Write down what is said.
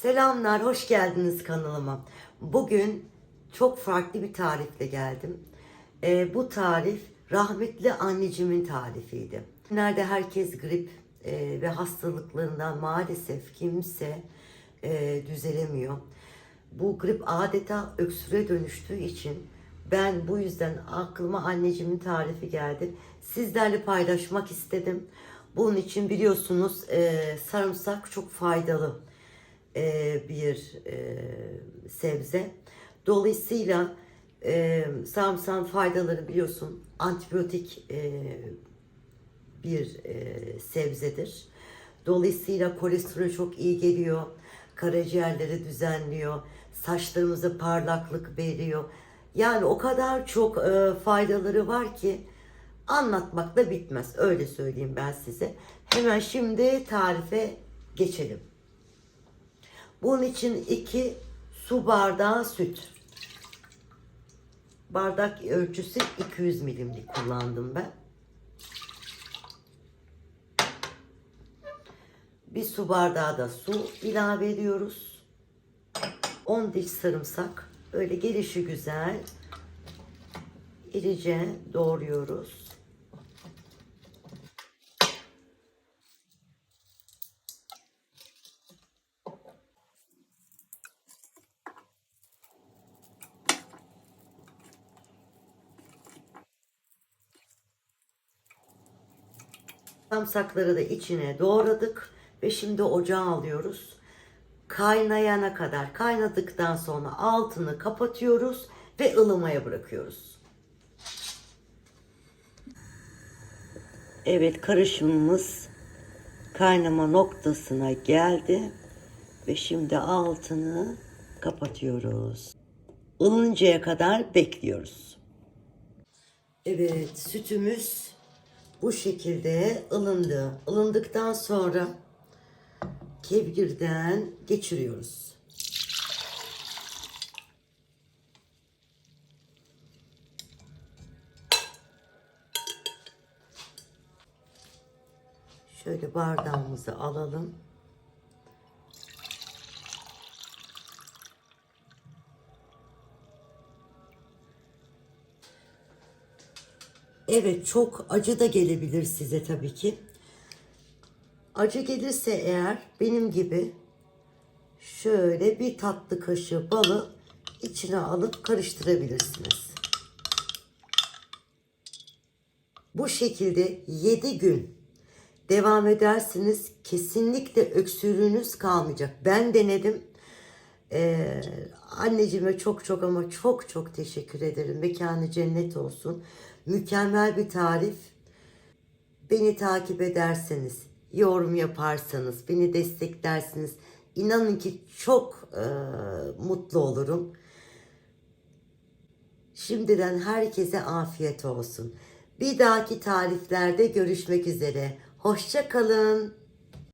Selamlar, hoş geldiniz kanalıma. Bugün çok farklı bir tarifle geldim. Bu tarif rahmetli anneciğimin tarifiydi. Nerede herkes grip ve hastalıklarından maalesef kimse düzelemiyor. Bu grip adeta öksüre dönüştüğü için ben bu yüzden aklıma anneciğimin tarifi geldi. Sizlerle paylaşmak istedim. Bunun için biliyorsunuz sarımsak çok faydalı bir sebze. Dolayısıyla sarımsağın faydaları biliyorsun antibiyotik bir sebzedir. Dolayısıyla kolesterol çok iyi geliyor. Karaciğerleri düzenliyor. Saçlarımıza parlaklık veriyor. Yani o kadar çok faydaları var ki anlatmakla bitmez. Öyle söyleyeyim ben size. Hemen şimdi tarife geçelim. Bunun için 2 su bardağı süt. Bardak ölçüsü 200 milimlik kullandım ben. 1 su bardağı da su ilave ediyoruz. 10 diş sarımsak. Böyle gelişi güzel irice doğruyoruz. Sarımsakları da içine doğradık ve şimdi ocağa alıyoruz. Kaynayana kadar, kaynadıktan sonra altını kapatıyoruz ve ılımaya bırakıyoruz. Evet, karışımımız kaynama noktasına geldi ve şimdi altını kapatıyoruz. Ilınıncaya kadar bekliyoruz. Evet, sütümüz bu şekilde ılındı. Ilındıktan sonra kevgirden geçiriyoruz. Şöyle bardağımızı alalım. Evet, çok acı da gelebilir size tabii ki. Acı gelirse eğer benim gibi şöyle bir tatlı kaşığı balı içine alıp karıştırabilirsiniz. Bu şekilde 7 gün devam edersiniz. Kesinlikle öksürüğünüz kalmayacak. Ben denedim. Anneciğime çok ama çok teşekkür ederim. Mekanı cennet olsun. Mükemmel bir tarif. Beni takip ederseniz, yorum yaparsanız, beni desteklersiniz. İnanın ki çok mutlu olurum. Şimdiden herkese afiyet olsun. Bir dahaki tariflerde görüşmek üzere. Hoşça kalın.